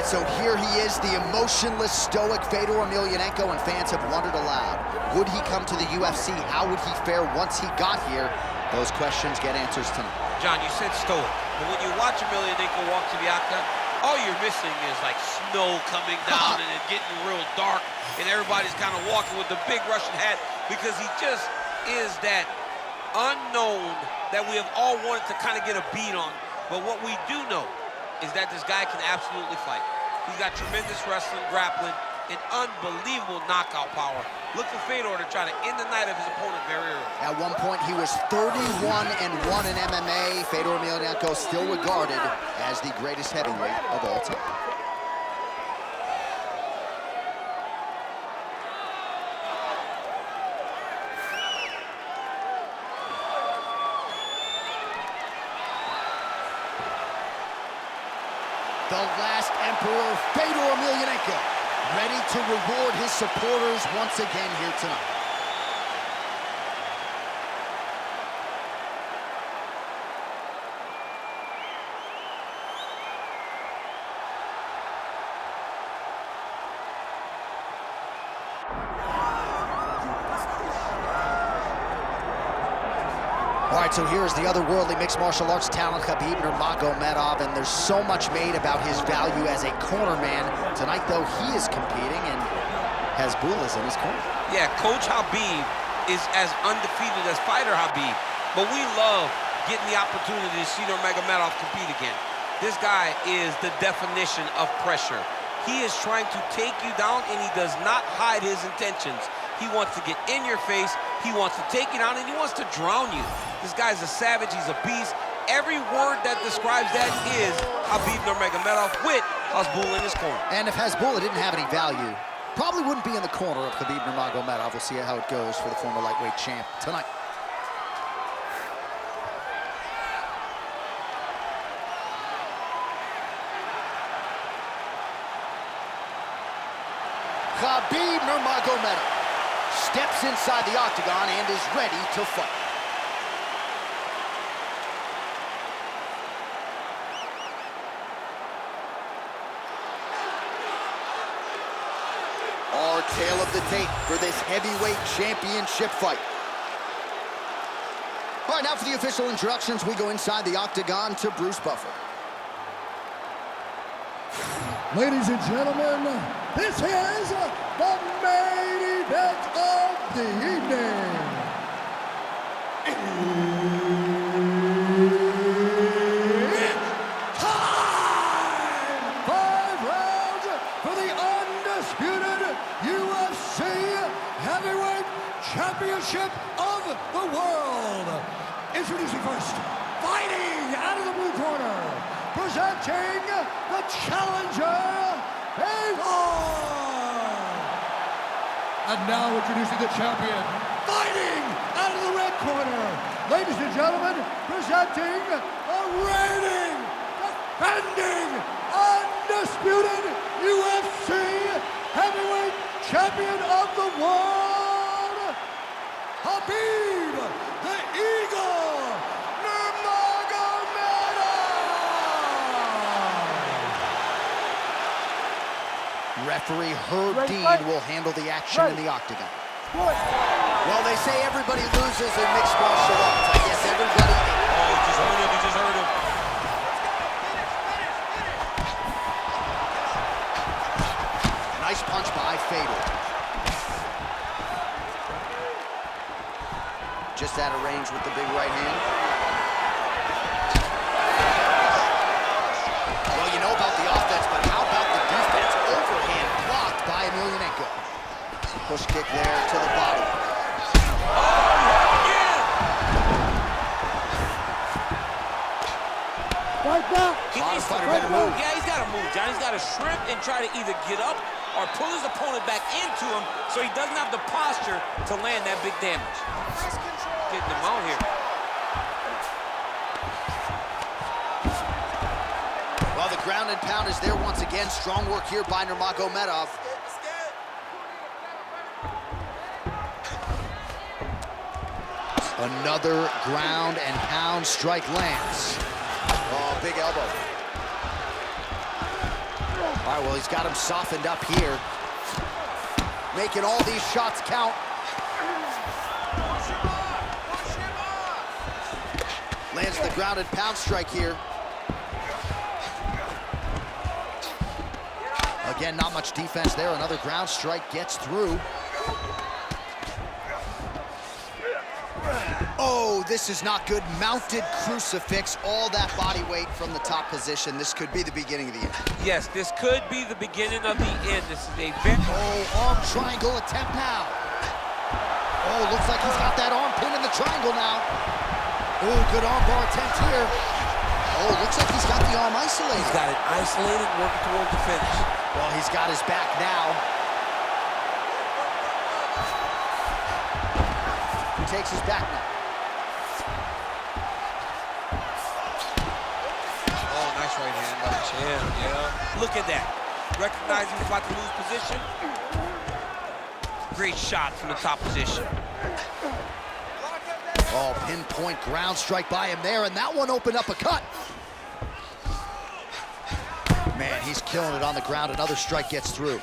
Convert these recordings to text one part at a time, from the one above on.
right, so here he is, the emotionless, stoic Fedor Emelianenko, and fans have wondered aloud. Would he come to the UFC? How would he fare once he got here? Those questions get answers tonight. John, you said stoic, but when you watch Emelianenko walk to the octagon, all you're missing is like snow coming down and it getting real dark, and everybody's kind of walking with the big Russian hat, because he just is that unknown that we have all wanted to kind of get a beat on. But what we do know is that this guy can absolutely fight. He's got tremendous wrestling, grappling, and unbelievable knockout power. Look for Fedor to try to end the night of his opponent very early. At one point, he was 31-1 in MMA. Fedor Emelianenko still regarded as the greatest heavyweight of all time. The last emperor, Fedor Emelianenko, ready to reward his supporters once again here tonight. All right, so here's the otherworldly mixed martial arts talent, Khabib Nurmagomedov, and there's so much made about his value as a corner man. Tonight, though, he is competing, and Hasbulla is in his corner. Yeah, Coach Khabib is as undefeated as fighter Khabib, but we love getting the opportunity to see Nurmagomedov compete again. This guy is the definition of pressure. He is trying to take you down, and he does not hide his intentions. He wants to get in your face, he wants to take you down, and he wants to drown you. This guy's a savage, he's a beast. Every word that describes that is Khabib Nurmagomedov with Hasbulla in his corner. And if Hasbulla didn't have any value, probably wouldn't be in the corner of Khabib Nurmagomedov. We'll see how it goes for the former lightweight champ tonight. Khabib Nurmagomedov steps inside the octagon and is ready to fight. Our tale of the tape for this heavyweight championship fight. All right, now for the official introductions, we go inside the octagon to Bruce Buffer. Ladies and gentlemen, this is the main event of the evening. It's time! 5 rounds for the undisputed UFC Heavyweight Championship of the world. Introducing first, fighting out of the blue corner, presenting the challenger, Fedor! And now introducing the champion, fighting out of the red corner, ladies and gentlemen, presenting the reigning, defending, undisputed UFC Heavyweight Champion of the world, Khabib the Eagle Referee Herb Dean will handle the action in the octagon. Well, they say everybody loses in mixed martial arts. I guess everybody... Oh, he just heard him, he just heard him. Nice punch by Fedor. Just out of range with the big right hand. Well, you know about the offense, but how about the defense? Overhand blocked by Emelianenko. Push kick there to the bottom. Like that. He needs to move. Yeah, he's got to move, John. He's got to shrimp and try to either get up or pull his opponent back into him so he doesn't have the posture to land that big damage. Getting him out here. Well, the ground and pound is there once again. Strong work here by Nurmagomedov. Another ground and pound strike lands. Oh, big elbow. All right, well, he's got him softened up here. Making all these shots count. Lands the grounded pound strike here. Again, not much defense there. Another ground strike gets through. Oh, this is not good. Mounted crucifix, all that body weight from the top position. This could be the beginning of the end. Yes, this could be the beginning of the end. This is a very... Oh, arm triangle attempt now. Oh, looks like he's got that arm pin in the triangle now. Oh, good arm bar attempt here. Oh, looks like he's got the arm isolated. He's got it isolated, working toward the finish. Well, he's got his back now. He takes his back now. Oh, nice right hand by the chin, yeah. Look at that. Recognizing he's about to lose position. Great shot from the top position. Oh, pinpoint ground strike by him there, and that one opened up a cut. Man, he's killing it on the ground. Another strike gets through.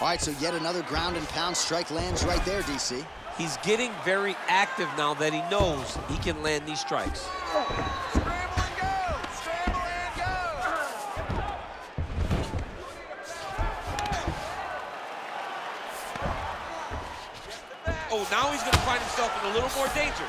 All right, so yet another ground and pound strike lands right there, DC. He's getting very active now that he knows he can land these strikes. Oh, now he's going to find himself in a little more danger.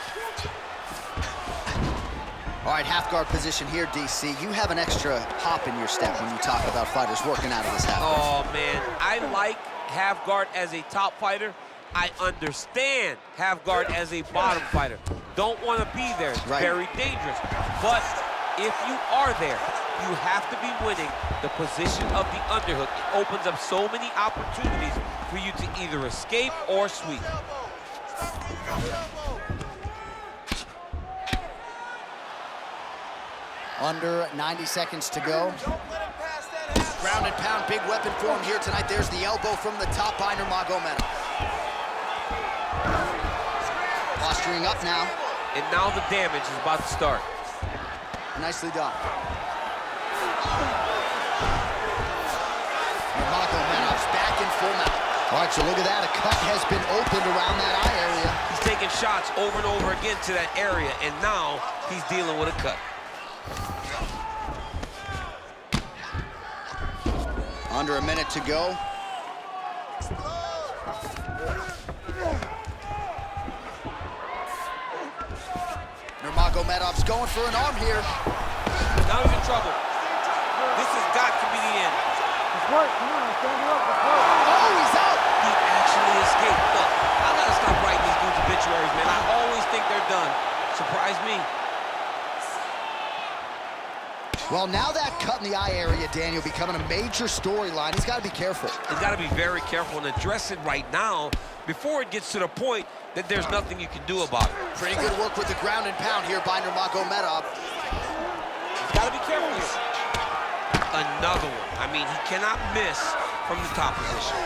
All right, half guard position here, DC. You have an extra hop in your step when you talk about fighters working out of this half guard. Oh, man, I like half guard as a top fighter. I understand half guard as a bottom fighter. Don't want to be there. It's very dangerous. But if you are there, you have to be winning the position of the underhook. It opens up so many opportunities for you to either escape or sweep. Under 90 seconds to go. Ground and pound, big weapon for him here tonight. There's the elbow from the top by Nurmagomedov. Posturing up now. And now the damage is about to start. Nicely done. Nurmagomedov's back in full mount. All right, so look at that. A cut has been opened around that eye area. He's taking shots over and over again to that area, and now he's dealing with a cut. Under a minute to go. Nurmagomedov's going for an arm here. Now he's in trouble. This has got to be the end. Oh, he's out! He actually escaped. Look, I gotta stop writing these dudes obituaries, man. I always think they're done. Surprise me. Well, now that cut in the eye area, Daniel, becoming a major storyline. He's got to be careful. He's got to be very careful and address it right now before it gets to the point that there's nothing you can do about it. Pretty good work with the ground and pound here by Nurmagomedov. He's got to be careful here. Another one. I mean, he cannot miss from the top position.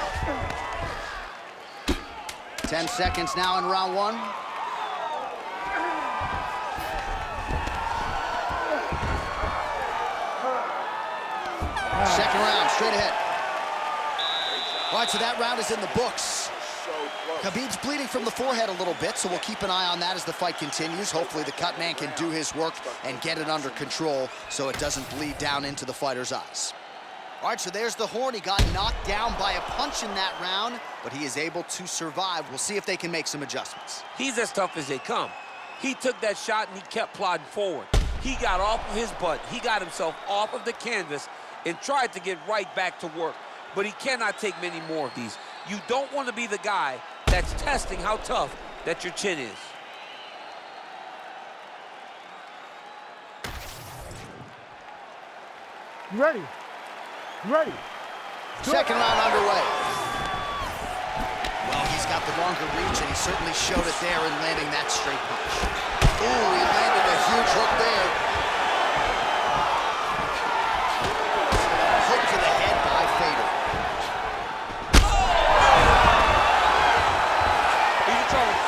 10 seconds now in round one. Second round, straight ahead. All right, so that round is in the books. Khabib's bleeding from the forehead a little bit, so we'll keep an eye on that as the fight continues. Hopefully the cut man can do his work and get it under control so it doesn't bleed down into the fighter's eyes. All right, so there's the horn. He got knocked down by a punch in that round, but he is able to survive. We'll see if they can make some adjustments. He's as tough as they come. He took that shot and he kept plodding forward. He got off of his butt. He got himself off of the canvas and tried to get right back to work. But he cannot take many more of these. You don't want to be the guy that's testing how tough that your chin is. You ready? You ready? Second round underway. Well, he's got the longer reach, and he certainly showed it there in landing that straight punch. Ooh, he landed a huge hook there. Hook to the head by Fedor. He's in trouble.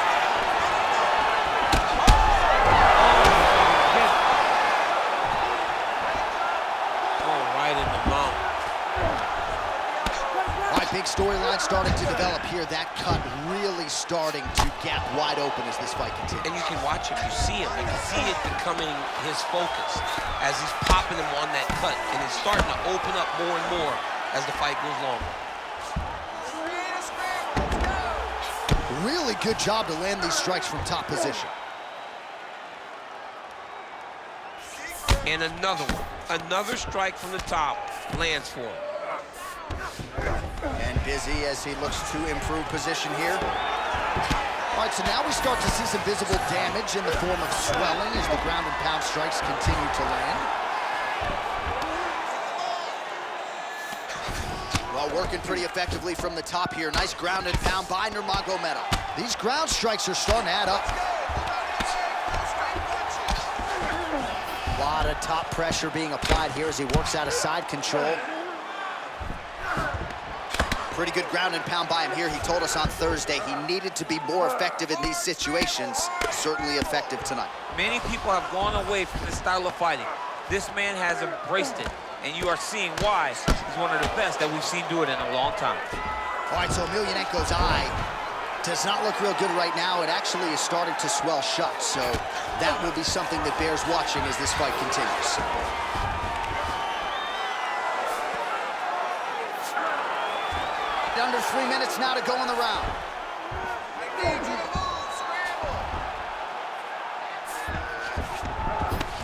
big storyline starting to develop here. That cut really starting to gap wide open as this fight continues. And you can watch him, you see him. You can see it becoming his focus as he's popping him on that cut. And it's starting to open up more and more as the fight goes longer. Really good job to land these strikes from top position. And another one. Another strike from the top lands for him. And busy as he looks to improve position here. All right, so now we start to see some visible damage in the form of swelling as the ground and pound strikes continue to land. Well, working pretty effectively from the top here. Nice ground and pound by Nurmagomedov. These ground strikes are starting to add up. A lot of top pressure being applied here as he works out of side control. Pretty good ground and pound by him here. He told us on Thursday he needed to be more effective in these situations. Certainly effective tonight. Many people have gone away from this style of fighting. This man has embraced it, and you are seeing why he's one of the best that we've seen do it in a long time. All right, so Emelianenko's eye does not look real good right now. It actually is starting to swell shut, so that will be something that bears watching as this fight continues. Under 3 minutes now to go in the round.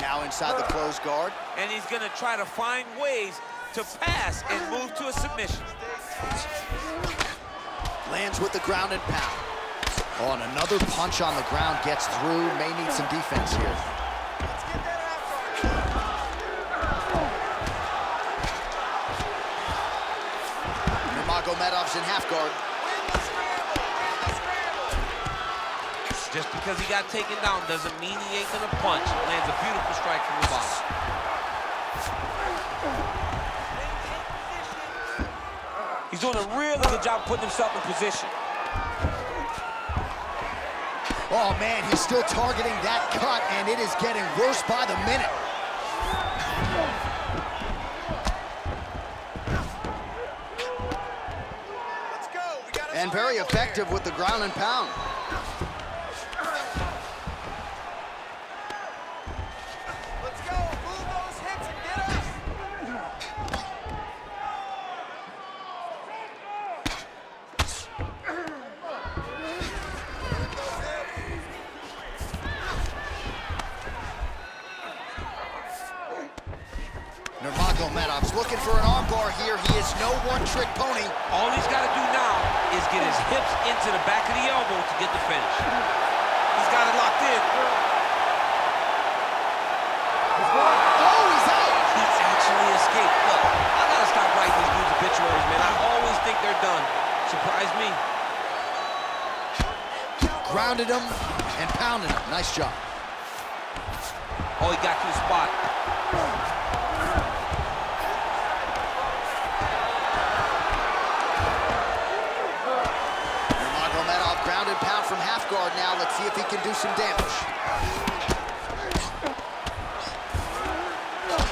Now inside the closed guard. And he's gonna try to find ways to pass and move to a submission. Lands with the ground and pound. Oh, and another punch on the ground gets through. May need some defense here. Nurmagomedov's in half guard. Just because he got taken down doesn't mean he ain't gonna punch. Lands a beautiful strike from the bottom. He's doing a really good job putting himself in position. Oh man, he's still targeting that cut, and it is getting worse by the minute. And very effective with the ground and pound. Let's go, move those hips and get up. Nurmagomedov's looking for an armbar here. He is no one-trick pony. All he's got to do now is get his hips into the back of the elbow to get the finish. He's got it locked in. Oh, he's out! He actually escaped. Look, I got to stop writing these dudes obituaries, man. I always think they're done. Surprise me. Grounded him and pounded him. Nice job. Oh, he got to the spot. Nurmagomedov ground and pound from half guard now. Let's see if he can do some damage.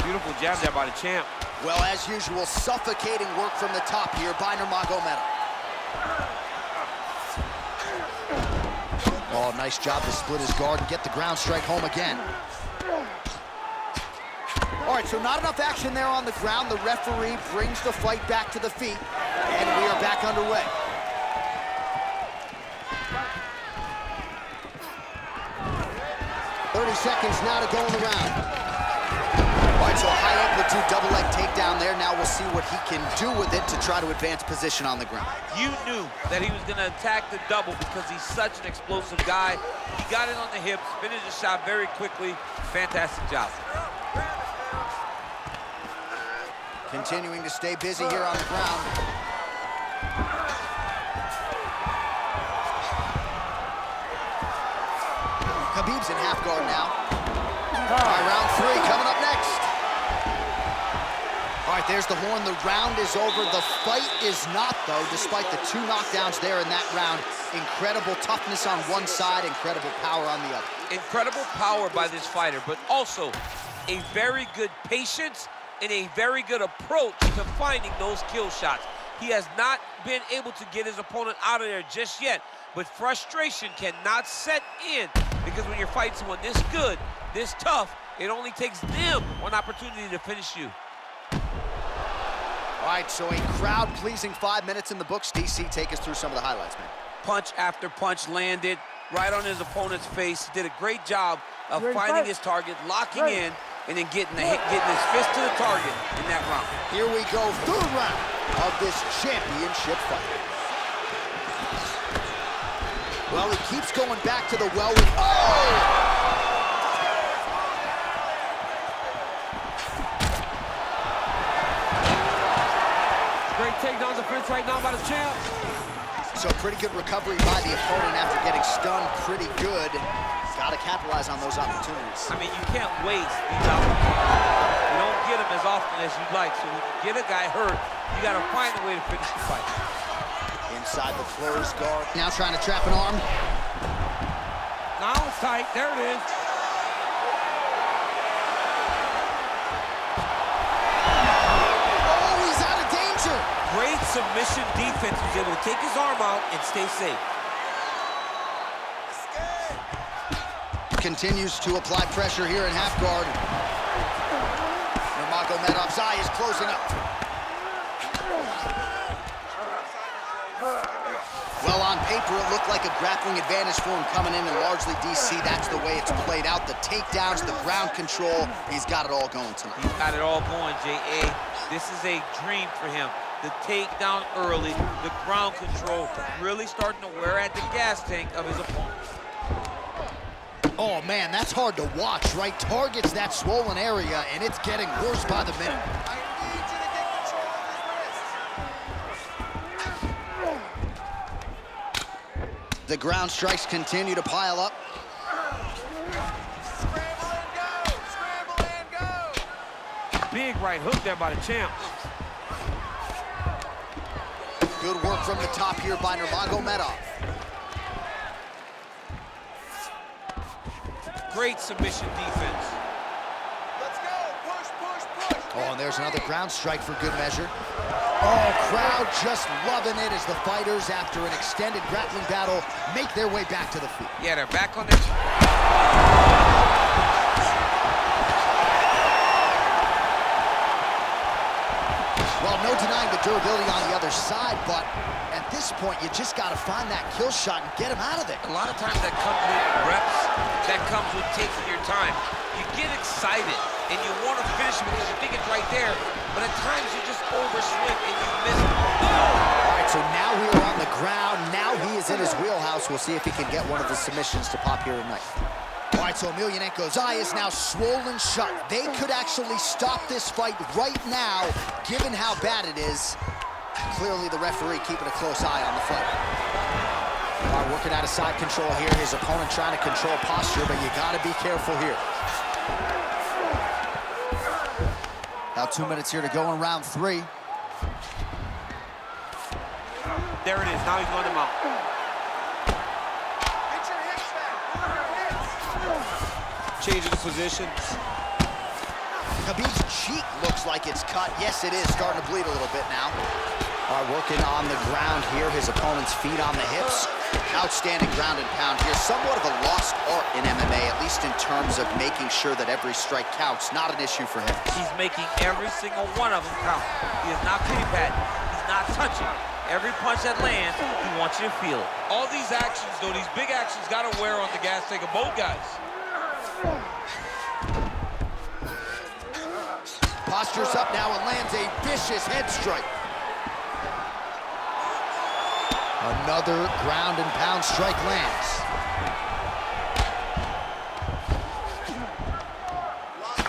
Beautiful jab there by the champ. Well, as usual, suffocating work from the top here by Nurmagomedov. Oh, nice job to split his guard and get the ground strike home again. All right, so not enough action there on the ground. The referee brings the fight back to the feet, and we are back underway. .30 seconds now to go in the round. All right, so high amplitude double leg takedown there. Now we'll see what he can do with it to try to advance position on the ground. You knew that he was going to attack the double because he's such an explosive guy. He got it on the hips, finished the shot very quickly. Fantastic job. Continuing to stay busy here on the ground. Khabib's in half guard now. All right, round 3 coming up next. All right, there's the horn. The round is over. The fight is not, though, despite the 2 knockdowns there in that round. Incredible toughness on one side, incredible power on the other. Incredible power by this fighter, but also a very good patience and a very good approach to finding those kill shots. He has not been able to get his opponent out of there just yet, but frustration cannot set in because when you're fighting someone this good, this tough, it only takes them one opportunity to finish you. All right, so a crowd-pleasing 5 minutes in the books. DC, take us through some of the highlights, man. Punch after punch landed right on his opponent's face. Did a great job of finding his target, locking in, and then getting his fist to the target in that round. Here we go, third round of this championship fight. Well, he keeps going back to the well with... Oh! Great takedown defense right now by the champ. So pretty good recovery by the opponent after getting stunned pretty good. Got to capitalize on those opportunities. I mean, you can't waste these opportunities. You don't get them as often as you'd like. So when you get a guy hurt, you got to find a way to finish the fight. Inside the closed guard. Now trying to trap an arm. Now it's tight. There it is. Oh, he's out of danger. Great submission defense. He was able to take his arm out and stay safe. Continues to apply pressure here in half guard. Nurmagomedov's eye is closing up. Well, on paper, it looked like a grappling advantage for him coming in, and largely, DC, that's the way it's played out. The takedowns, the ground control, he's got it all going tonight. He's got it all going, J.A. This is a dream for him. The takedown early, the ground control, really starting to wear at the gas tank of his opponent. Oh, man, that's hard to watch, right? Targets that swollen area, and it's getting worse by the minute. I need you to get control of his wrist. The ground strikes continue to pile up. Scramble and go! Scramble and go! Big right hook there by the champ. Good work from the top here by Nurmagomedov. Great submission defense. Let's go! Push, push, push! Oh, and there's another ground strike for good measure. Oh, crowd just loving it as the fighters, after an extended grappling battle, make their way back to the feet. Yeah, they're back on their... Well, no denying the durability on the other side, but at this point, you just got to find that kill shot and get him out of there. A lot of times that comes with reps, that comes with taking your time. You get excited, and you want to finish because you think it's right there, but at times you just overswing and you miss it. All right, so now we're on the ground. Now he is in his wheelhouse. We'll see if he can get one of the submissions to pop here tonight. All right, so Emelianenko's eye is now swollen shut. They could actually stop this fight right now, given how bad it is. Clearly, the referee keeping a close eye on the fight. All right, working out of side control here. His opponent trying to control posture, but you got to be careful here. Now 2 minutes here to go in round 3. There it is. Now he's going to mount. Get your hips back! Move your hips! Changing the position. Khabib's cheek looks like it's cut. Yes, it is starting to bleed a little bit now. All right, working on the ground here. His opponent's feet on the hips. Outstanding ground and pound here. Somewhat of a lost art in MMA, at least in terms of making sure that every strike counts. Not an issue for him. He's making every single one of them count. He is not pity patting. He's not touching. Every punch that lands, he wants you to feel it. All these actions, though, these big actions got to wear on the gas tank of both guys. Postures up now and lands a vicious head strike. Another ground and pound strike lands.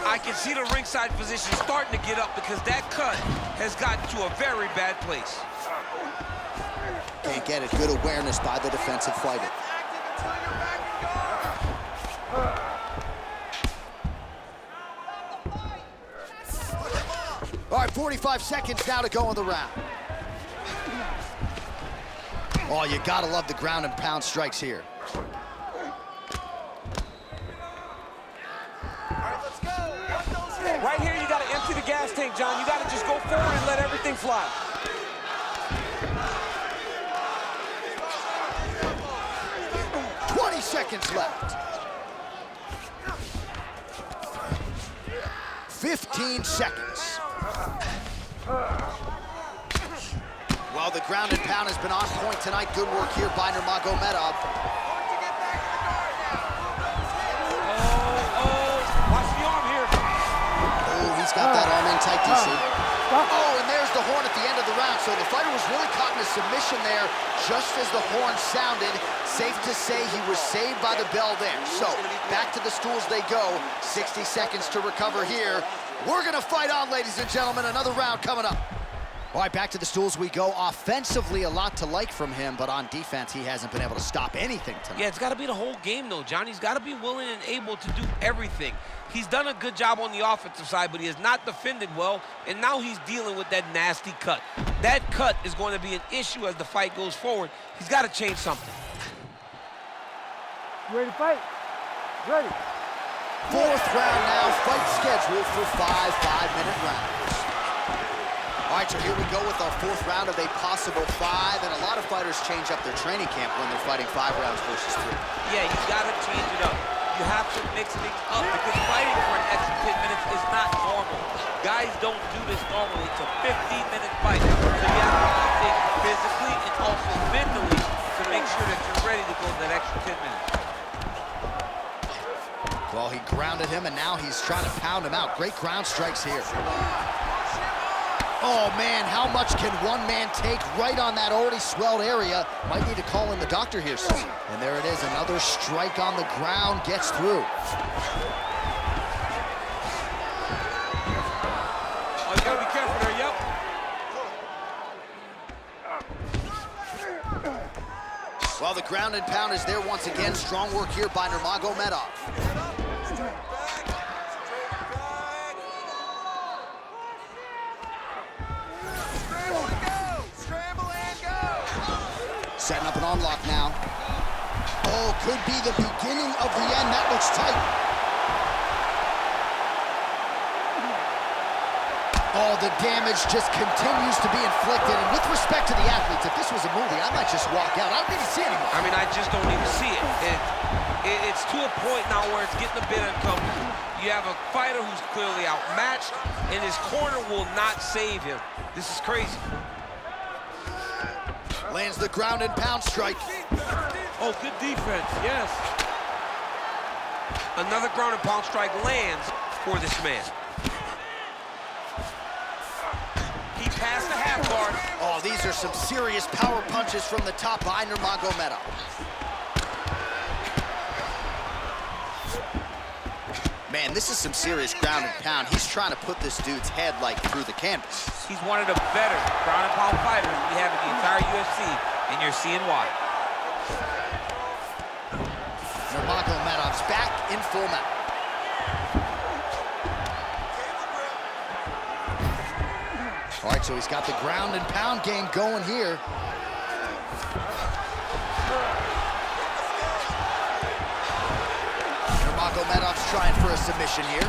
I can see the ringside physician starting to get up because that cut has gotten to a very bad place. Can't get it. Good awareness by the defensive fighter. Active until you're back in guard! All right, 45 seconds now to go in the round. Oh, you gotta love the ground and pound strikes here. All right, let's go! Work those hips! Right here, you got to empty the gas tank, John. You got to just go forward and let everything fly. seconds left. 15 seconds. Well, the ground and pound has been on point tonight. Good work here by Nurmagomedov. Watch the arm here. Oh, he's got that arm in tight, DC. Oh, and there's the horn at the end of the round. So the fighter was really caught in a submission there just as the horn sounded. Safe to say he was saved by the bell there. So back to the stools they go. 60 seconds to recover here. We're gonna fight on, ladies and gentlemen. Another round coming up. All right, back to the stools we go. Offensively, a lot to like from him, but on defense, he hasn't been able to stop anything tonight. Yeah, it's got to be the whole game, though, Johnny. He's got to be willing and able to do everything. He's done a good job on the offensive side, but he has not defended well, and now he's dealing with that nasty cut. That cut is going to be an issue as the fight goes forward. He's got to change something. You ready to fight? Ready. Fourth round now, fight scheduled for 5 5-minute rounds. All right, so here we go with our fourth round of a possible 5, and a lot of fighters change up their training camp when they're fighting 5 rounds versus 3. Yeah, you got to change it up. You have to mix things up because fighting for an extra 10 minutes is not normal. Guys don't do this normally. It's a 15-minute fight. So you have to do things physically and also mentally to make sure that you're ready to go that extra 10 minutes. Well, he grounded him, and now he's trying to pound him out. Great ground strikes here. Oh, man, how much can one man take right on that already swelled area? Might need to call in the doctor here soon. And there it is, another strike on the ground gets through. Oh, you gotta be careful there, yep. Well, the ground and pound is there once again. Strong work here by Nurmagomedov. Setting up an unlock now. Oh, could be the beginning of the end. That looks tight. Oh, the damage just continues to be inflicted. And with respect to the athletes, if this was a movie, I might just walk out. I don't even see it anymore. I mean, I just don't even see it. It's to a point now where it's getting a bit uncomfortable. You have a fighter who's clearly outmatched, and his corner will not save him. This is crazy. Lands the ground and pound strike. Oh, good defense, yes. Another ground and pound strike lands for this man. He passed the half guard. Oh, these are some serious power punches from the top by Nurmagomedov. Man, this is some serious ground and pound. He's trying to put this dude's head like through the canvas. He's one of the better ground and pound fighters we have in the entire UFC, and you're seeing why. Nurmagomedov's back in full mount. All right, so he's got the ground and pound game going here. Nurmagomedov's trying for a submission here.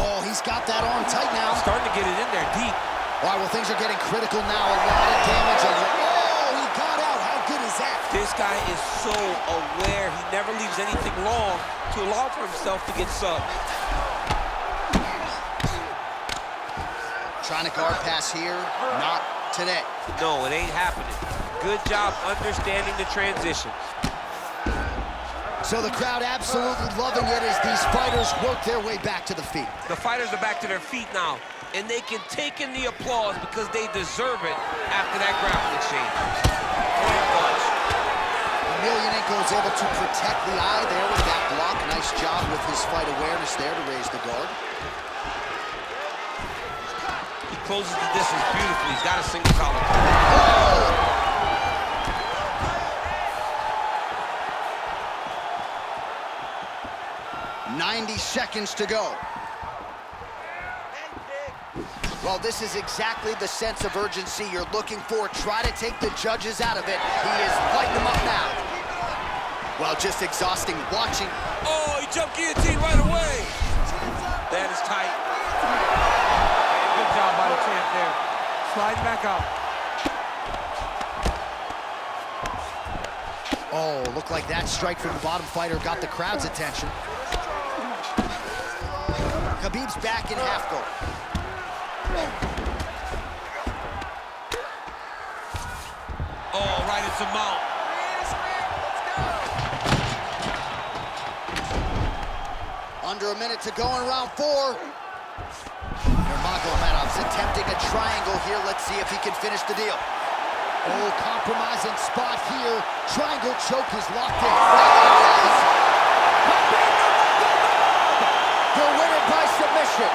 Oh, he's got that arm tight now. Starting to get it in there deep. All right, well, things are getting critical now. A lot of damage. Oh, he got out. How good is that? This guy is so aware. He never leaves anything long to allow for himself to get subbed. Trying to guard pass here. Not today. No, it ain't happening. Good job understanding the transition. So the crowd absolutely loving it as these fighters work their way back to the feet. The fighters are back to their feet now, and they can take in the applause because they deserve it after that ground exchange. Great punch. Emelianenko is able to protect the eye there with that block. Nice job with his fight awareness there to raise the guard. He closes the distance beautifully. He's got a single collar. Oh! 90 seconds to go. Well, this is exactly the sense of urgency you're looking for. Try to take the judges out of it. He is lighting them up now. Well, just exhausting watching. Oh, he jumped guillotine right away. That is tight. Good job by the champ there. Slide back out. Oh, looked like that strike from the bottom fighter got the crowd's attention. Khabib's back in half guard. Oh, right into mount. Under a minute to go in round 4. Nurmagomedov's attempting a triangle here. Let's see if he can finish the deal. Oh, compromising spot here. Triangle choke is locked in. The winner by submission.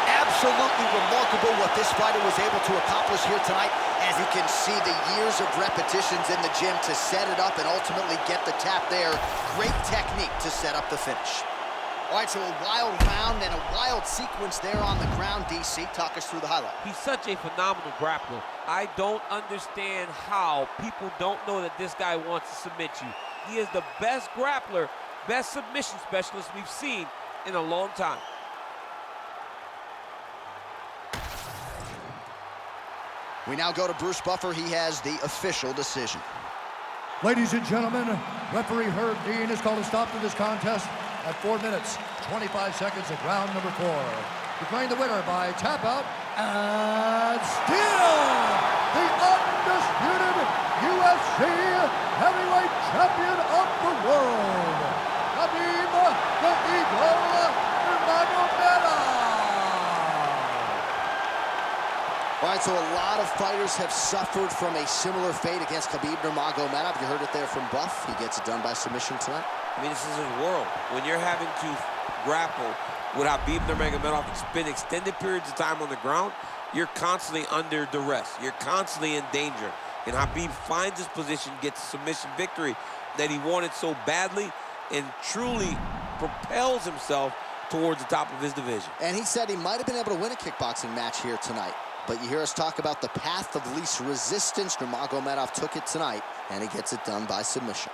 Absolutely remarkable what this fighter was able to accomplish here tonight. As you can see, the years of repetitions in the gym to set it up and ultimately get the tap there. Great technique to set up the finish. All right, so a wild round and a wild sequence there on the ground. DC, talk us through the highlight. He's such a phenomenal grappler. I don't understand how people don't know that this guy wants to submit you. He is the best grappler, best submission specialist we've seen in a long time. We now go to Bruce Buffer. He has the official decision. Ladies and gentlemen, referee Herb Dean has called a stop to this contest at 4 minutes, 25 seconds of round number 4. Declaring the winner by tap out and still the undisputed UFC heavyweight champion of the world, Khabib the Eagle Nurmagomedov. All right, so a lot of fighters have suffered from a similar fate against Khabib Nurmagomedov. You heard it there from Buff. He gets it done by submission tonight. I mean, this is his world. When you're having to grapple with Khabib Nurmagomedov and spend extended periods of time on the ground, you're constantly under duress. You're constantly in danger. And Khabib finds his position, gets a submission victory that he wanted so badly, and truly propels himself towards the top of his division. And he said he might have been able to win a kickboxing match here tonight. But you hear us talk about the path of least resistance. Nurmagomedov took it tonight, and he gets it done by submission.